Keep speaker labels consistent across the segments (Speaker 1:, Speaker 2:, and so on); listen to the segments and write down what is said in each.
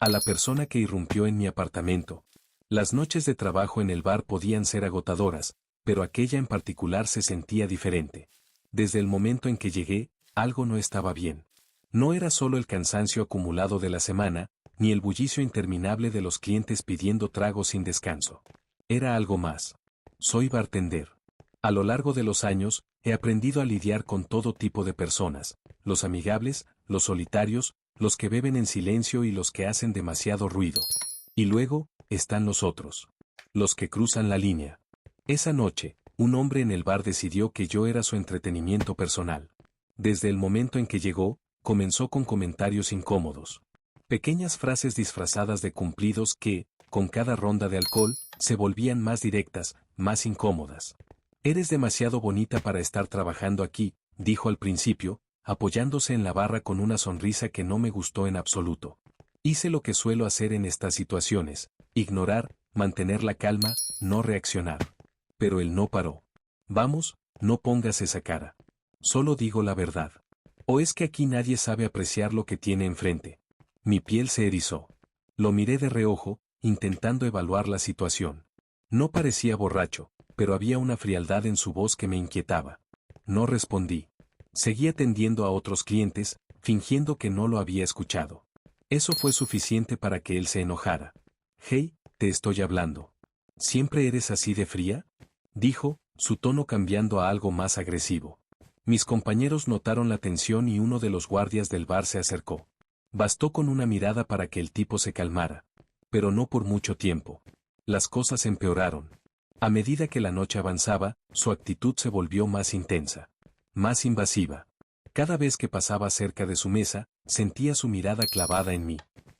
Speaker 1: a la persona que irrumpió en mi apartamento. Las noches de trabajo en el bar podían ser agotadoras, pero aquella en particular se sentía diferente. Desde el momento en que llegué, algo no estaba bien. No era solo el cansancio acumulado de la semana, ni el bullicio interminable de los clientes pidiendo tragos sin descanso. Era algo más. Soy bartender. A lo largo de los años, he aprendido a lidiar con todo tipo de personas, los amigables, los solitarios, los que beben en silencio y los que hacen demasiado ruido. Y luego, están los otros. Los que cruzan la línea. Esa noche, un hombre en el bar decidió que yo era su entretenimiento personal. Desde el momento en que llegó, comenzó con comentarios incómodos. Pequeñas frases disfrazadas de cumplidos que, con cada ronda de alcohol, se volvían más directas, más incómodas. Eres demasiado bonita para estar trabajando aquí, dijo al principio, apoyándose en la barra con una sonrisa que no me gustó en absoluto. Hice lo que suelo hacer en estas situaciones, ignorar, mantener la calma, no reaccionar. Pero él no paró. Vamos, no pongas esa cara. Solo digo la verdad. ¿O es que aquí nadie sabe apreciar lo que tiene enfrente? Mi piel se erizó. Lo miré de reojo, intentando evaluar la situación. No parecía borracho, pero había una frialdad en su voz que me inquietaba. No respondí. Seguí atendiendo a otros clientes, fingiendo que no lo había escuchado. Eso fue suficiente para que él se enojara. Hey, te estoy hablando. ¿Siempre eres así de fría?, dijo, su tono cambiando a algo más agresivo. Mis compañeros notaron la tensión y uno de los guardias del bar se acercó. Bastó con una mirada para que el tipo se calmara. Pero no por mucho tiempo. Las cosas empeoraron. A medida que la noche avanzaba, su actitud se volvió más intensa. Más invasiva. Cada vez que pasaba cerca de su mesa, sentía su mirada clavada en mí.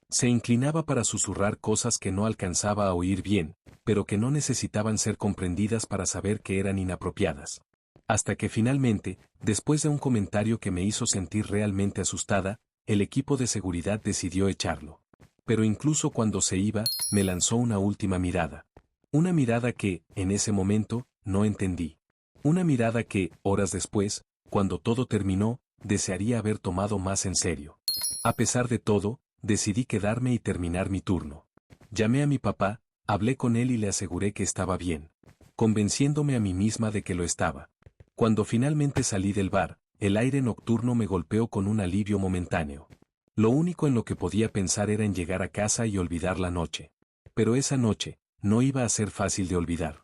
Speaker 1: Se inclinaba para susurrar cosas que no alcanzaba a oír bien, pero que no necesitaban ser comprendidas para saber que eran inapropiadas. Hasta que finalmente, después de un comentario que me hizo sentir realmente asustada, el equipo de seguridad decidió echarlo. Pero incluso cuando se iba, me lanzó una última mirada. Una mirada que, en ese momento, no entendí. Una mirada que, horas después, cuando todo terminó, desearía haber tomado más en serio. A pesar de todo, decidí quedarme y terminar mi turno. Llamé a mi papá, hablé con él y le aseguré que estaba bien, convenciéndome a mí misma de que lo estaba. Cuando finalmente salí del bar, el aire nocturno me golpeó con un alivio momentáneo. Lo único en lo que podía pensar era en llegar a casa y olvidar la noche. Pero esa noche, no iba a ser fácil de olvidar.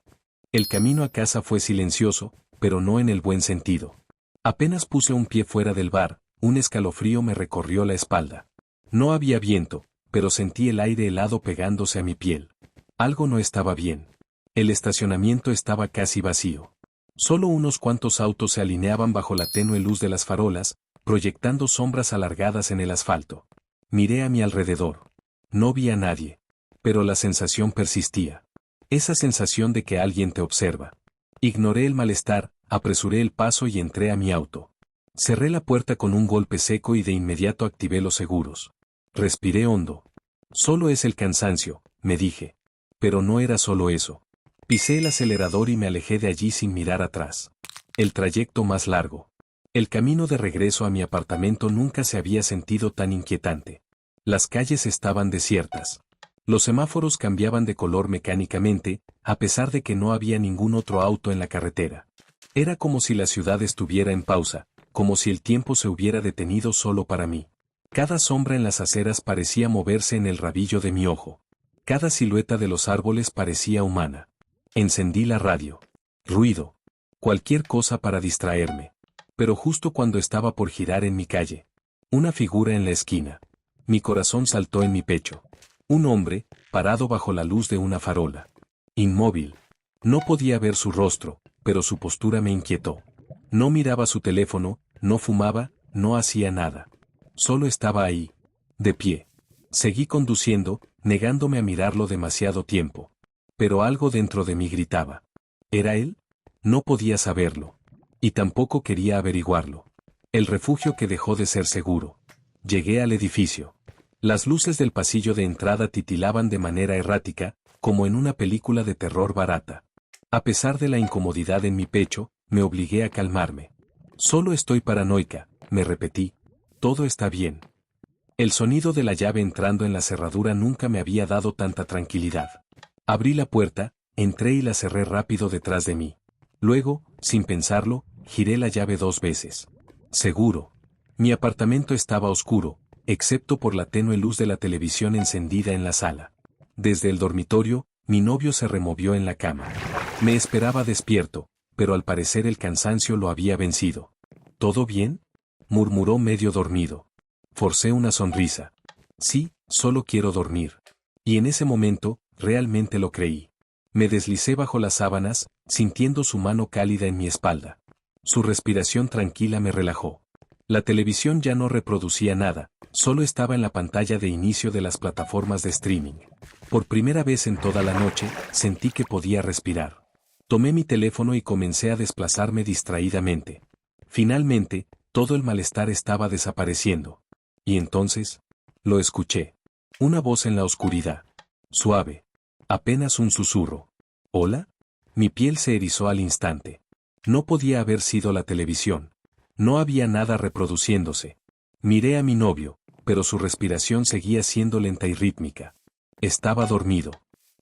Speaker 1: El camino a casa fue silencioso, pero no en el buen sentido. Apenas puse un pie fuera del bar, un escalofrío me recorrió la espalda. No había viento, pero sentí el aire helado pegándose a mi piel. Algo no estaba bien. El estacionamiento estaba casi vacío. Solo unos cuantos autos se alineaban bajo la tenue luz de las farolas, proyectando sombras alargadas en el asfalto. Miré a mi alrededor. No vi a nadie. Pero la sensación persistía. Esa sensación de que alguien te observa. Ignoré el malestar, apresuré el paso y entré a mi auto. Cerré la puerta con un golpe seco y de inmediato activé los seguros. Respiré hondo. Solo es el cansancio, me dije. Pero no era solo eso. Pisé el acelerador y me alejé de allí sin mirar atrás. El trayecto más largo. El camino de regreso a mi apartamento nunca se había sentido tan inquietante. Las calles estaban desiertas. Los semáforos cambiaban de color mecánicamente, a pesar de que no había ningún otro auto en la carretera. Era como si la ciudad estuviera en pausa, como si el tiempo se hubiera detenido solo para mí. Cada sombra en las aceras parecía moverse en el rabillo de mi ojo. Cada silueta de los árboles parecía humana. Encendí la radio. Ruido. Cualquier cosa para distraerme. Pero justo cuando estaba por girar en mi calle. Una figura en la esquina. Mi corazón saltó en mi pecho. Un hombre, parado bajo la luz de una farola. Inmóvil. No podía ver su rostro, pero su postura me inquietó. No miraba su teléfono, no fumaba, no hacía nada. Solo estaba ahí. De pie. Seguí conduciendo, negándome a mirarlo demasiado tiempo. Pero algo dentro de mí gritaba. ¿Era él? No podía saberlo. Y tampoco quería averiguarlo. El refugio que dejó de ser seguro. Llegué al edificio. Las luces del pasillo de entrada titilaban de manera errática, como en una película de terror barata. A pesar de la incomodidad en mi pecho, me obligué a calmarme. Solo estoy paranoica, me repetí. Todo está bien. El sonido de la llave entrando en la cerradura nunca me había dado tanta tranquilidad. Abrí la puerta, entré y la cerré rápido detrás de mí. Luego, sin pensarlo, giré la llave 2 veces. Seguro. Mi apartamento estaba oscuro, excepto por la tenue luz de la televisión encendida en la sala. Desde el dormitorio, mi novio se removió en la cama. Me esperaba despierto, pero al parecer el cansancio lo había vencido. ¿Todo bien?, murmuró medio dormido. Forcé una sonrisa. Sí, solo quiero dormir. Y en ese momento, realmente lo creí. Me deslicé bajo las sábanas, sintiendo su mano cálida en mi espalda. Su respiración tranquila me relajó. La televisión ya no reproducía nada, solo estaba en la pantalla de inicio de las plataformas de streaming. Por primera vez en toda la noche, sentí que podía respirar. Tomé mi teléfono y comencé a desplazarme distraídamente. Finalmente, todo el malestar estaba desapareciendo. Y entonces, lo escuché. Una voz en la oscuridad. Suave. Apenas un susurro. ¿Hola? Mi piel se erizó al instante. No podía haber sido la televisión. No había nada reproduciéndose. Miré a mi novio, pero su respiración seguía siendo lenta y rítmica. Estaba dormido.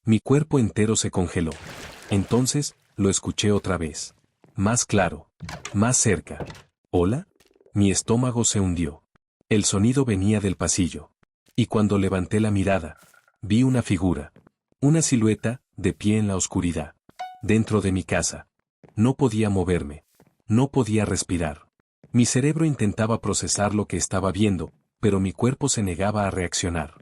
Speaker 1: Mi cuerpo entero se congeló. Entonces, lo escuché otra vez. Más claro. Más cerca. ¿Hola? Mi estómago se hundió. El sonido venía del pasillo. Y cuando levanté la mirada, vi una figura. Una silueta, de pie en la oscuridad. Dentro de mi casa. No podía moverme. No podía respirar. Mi cerebro intentaba procesar lo que estaba viendo, pero mi cuerpo se negaba a reaccionar.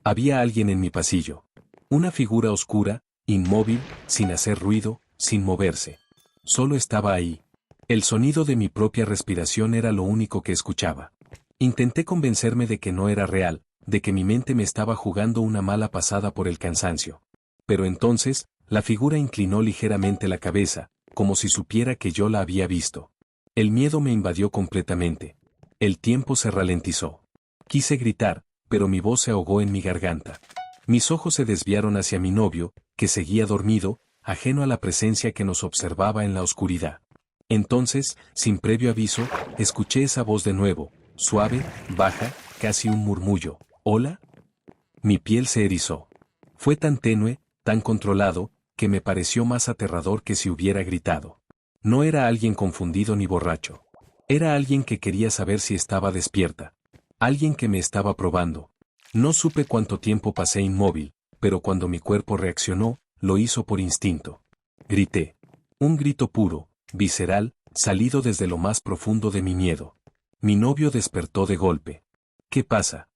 Speaker 1: Había alguien en mi pasillo. Una figura oscura, inmóvil, sin hacer ruido, sin moverse. Solo estaba ahí. El sonido de mi propia respiración era lo único que escuchaba. Intenté convencerme de que no era real, de que mi mente me estaba jugando una mala pasada por el cansancio. Pero entonces, la figura inclinó ligeramente la cabeza, como si supiera que yo la había visto. El miedo me invadió completamente. El tiempo se ralentizó. Quise gritar, pero mi voz se ahogó en mi garganta. Mis ojos se desviaron hacia mi novio, que seguía dormido, ajeno a la presencia que nos observaba en la oscuridad. Entonces, sin previo aviso, escuché esa voz de nuevo, suave, baja, casi un murmullo. ¿Hola? Mi piel se erizó. Fue tan tenue, tan controlado, que me pareció más aterrador que si hubiera gritado. No era alguien confundido ni borracho. Era alguien que quería saber si estaba despierta. Alguien que me estaba probando. No supe cuánto tiempo pasé inmóvil, pero cuando mi cuerpo reaccionó, lo hizo por instinto. Grité. Un grito puro, visceral, salido desde lo más profundo de mi miedo. Mi novio despertó de golpe. ¿Qué pasa?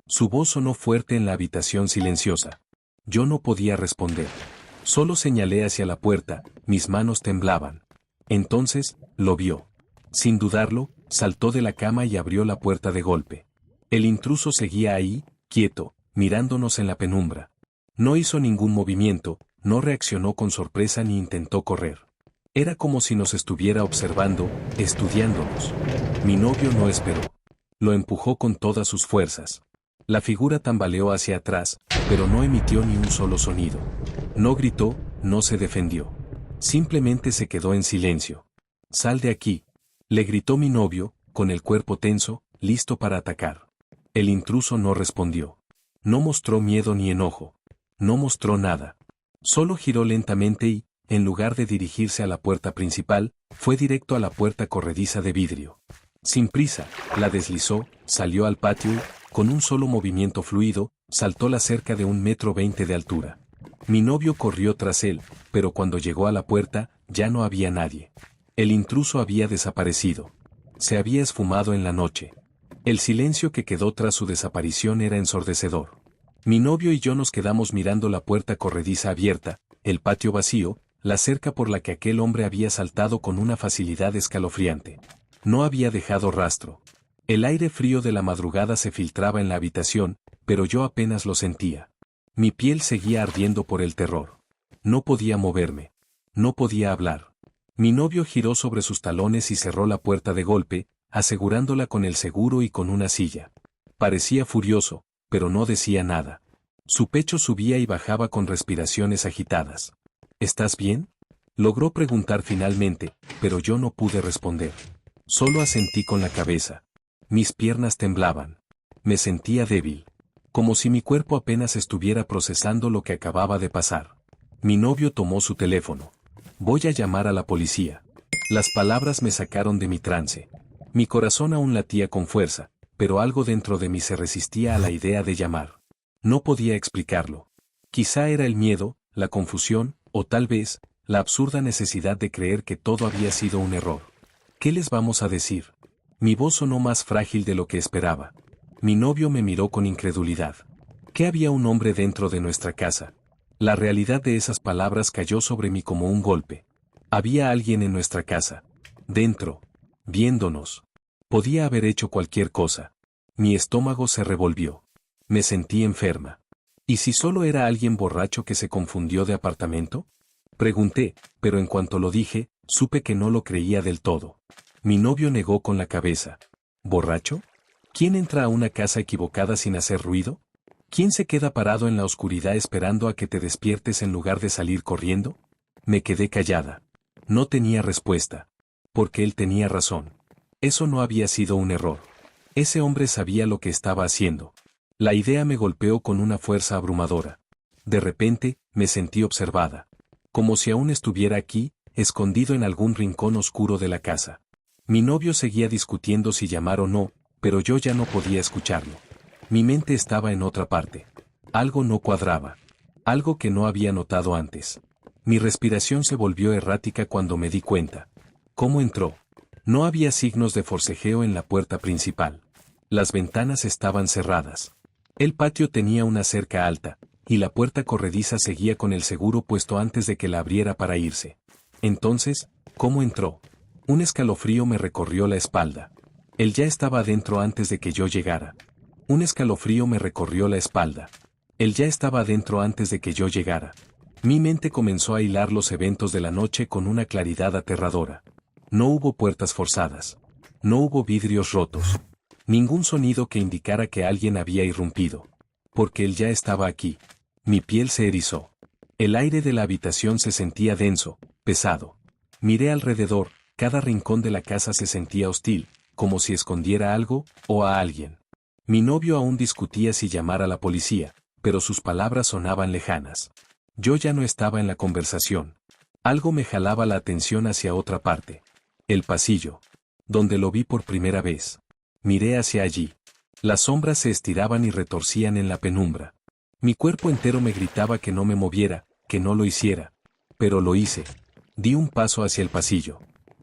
Speaker 1: Su voz sonó fuerte en la habitación silenciosa. Yo no podía responder. Solo señalé hacia la puerta, mis manos temblaban. Entonces, lo vio. Sin dudarlo, saltó de la cama y abrió la puerta de golpe. El intruso seguía ahí, quieto, mirándonos en la penumbra. No hizo ningún movimiento, no reaccionó con sorpresa ni intentó correr. Era como si nos estuviera observando, estudiándonos. Mi novio no esperó. Lo empujó con todas sus fuerzas. La figura tambaleó hacia atrás, pero no emitió ni un solo sonido. No gritó, no se defendió. Simplemente se quedó en silencio. «Sal de aquí», le gritó mi novio, con el cuerpo tenso, listo para atacar. El intruso no respondió. No mostró miedo ni enojo. No mostró nada. Solo giró lentamente y, en lugar de dirigirse a la puerta principal, fue directo a la puerta corrediza de vidrio. Sin prisa, la deslizó, salió al patio y, con un solo movimiento fluido, saltó la cerca de 1,20 m de altura. Mi novio corrió tras él, pero cuando llegó a la puerta, ya no había nadie. El intruso había desaparecido. Se había esfumado en la noche. El silencio que quedó tras su desaparición era ensordecedor. Mi novio y yo nos quedamos mirando la puerta corrediza abierta, el patio vacío, la cerca por la que aquel hombre había saltado con una facilidad escalofriante. No había dejado rastro. El aire frío de la madrugada se filtraba en la habitación, pero yo apenas lo sentía. Mi piel seguía ardiendo por el terror. No podía moverme. No podía hablar. Mi novio giró sobre sus talones y cerró la puerta de golpe, asegurándola con el seguro y con una silla. Parecía furioso, pero no decía nada. Su pecho subía y bajaba con respiraciones agitadas. ¿Estás bien?, logró preguntar finalmente, pero yo no pude responder. Solo asentí con la cabeza. Mis piernas temblaban. Me sentía débil. Como si mi cuerpo apenas estuviera procesando lo que acababa de pasar. Mi novio tomó su teléfono. Voy a llamar a la policía. Las palabras me sacaron de mi trance. Mi corazón aún latía con fuerza, pero algo dentro de mí se resistía a la idea de llamar. No podía explicarlo. Quizá era el miedo, la confusión, o tal vez, la absurda necesidad de creer que todo había sido un error. ¿Qué les vamos a decir? Mi voz sonó más frágil de lo que esperaba. Mi novio me miró con incredulidad. ¿Qué había un hombre dentro de nuestra casa? La realidad de esas palabras cayó sobre mí como un golpe. Había alguien en nuestra casa. Dentro. Viéndonos. Podía haber hecho cualquier cosa. Mi estómago se revolvió. Me sentí enferma. ¿Y si solo era alguien borracho que se confundió de apartamento? Pregunté, pero en cuanto lo dije, supe que no lo creía del todo. Mi novio negó con la cabeza. ¿Borracho? ¿Quién entra a una casa equivocada sin hacer ruido? ¿Quién se queda parado en la oscuridad esperando a que te despiertes en lugar de salir corriendo? Me quedé callada. No tenía respuesta. Porque él tenía razón. Eso no había sido un error. Ese hombre sabía lo que estaba haciendo. La idea me golpeó con una fuerza abrumadora. De repente, me sentí observada. Como si aún estuviera aquí, escondido en algún rincón oscuro de la casa. Mi novio seguía discutiendo si llamar o no, pero yo ya no podía escucharlo. Mi mente estaba en otra parte. Algo no cuadraba. Algo que no había notado antes. Mi respiración se volvió errática cuando me di cuenta. ¿Cómo entró? No había signos de forcejeo en la puerta principal. Las ventanas estaban cerradas. El patio tenía una cerca alta, y la puerta corrediza seguía con el seguro puesto antes de que la abriera para irse. Entonces, ¿cómo entró? Un escalofrío me recorrió la espalda. Él ya estaba adentro antes de que yo llegara. Un escalofrío me recorrió la espalda. Él ya estaba adentro antes de que yo llegara. Mi mente comenzó a hilar los eventos de la noche con una claridad aterradora. No hubo puertas forzadas. No hubo vidrios rotos. Ningún sonido que indicara que alguien había irrumpido. Porque él ya estaba aquí. Mi piel se erizó. El aire de la habitación se sentía denso, pesado. Miré alrededor, cada rincón de la casa se sentía hostil, como si escondiera algo, o a alguien. Mi novio aún discutía si llamar a la policía, pero sus palabras sonaban lejanas. Yo ya no estaba en la conversación. Algo me jalaba la atención hacia otra parte. El pasillo. Donde lo vi por primera vez. Miré hacia allí. Las sombras se estiraban y retorcían en la penumbra. Mi cuerpo entero me gritaba que no me moviera, que no lo hiciera. Pero lo hice. Di un paso hacia el pasillo.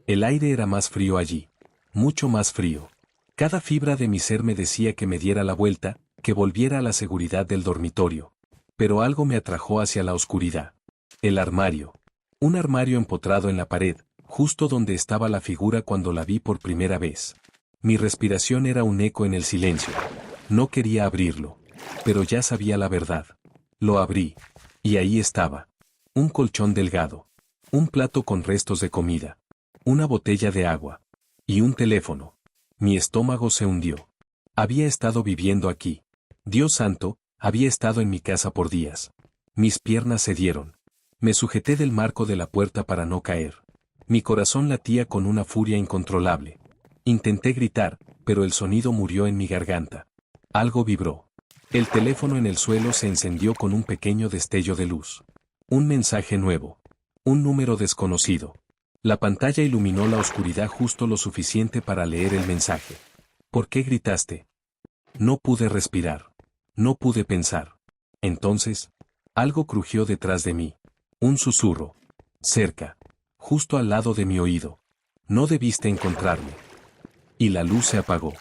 Speaker 1: El aire era más frío allí. Mucho más frío. Cada fibra de mi ser me decía que me diera la vuelta, que volviera a la seguridad del dormitorio. Pero algo me atrajo hacia la oscuridad. El armario. Un armario empotrado en la pared, justo donde estaba la figura cuando la vi por primera vez. Mi respiración era un eco en el silencio. No quería abrirlo. Pero ya sabía la verdad. Lo abrí. Y ahí estaba. Un colchón delgado. Un plato con restos de comida. Una botella de agua. Y un teléfono. Mi estómago se hundió. Había estado viviendo aquí. Dios santo, había estado en mi casa por días. Mis piernas cedieron. Me sujeté del marco de la puerta para no caer. Mi corazón latía con una furia incontrolable. Intenté gritar, pero el sonido murió en mi garganta. Algo vibró. El teléfono en el suelo se encendió con un pequeño destello de luz. Un mensaje nuevo. Un número desconocido. La pantalla iluminó la oscuridad justo lo suficiente para leer el mensaje. ¿Por qué gritaste? No pude respirar. No pude pensar. Entonces, algo crujió detrás de mí. Un susurro. Cerca. Justo al lado de mi oído. No debiste encontrarme. Y la luz se apagó.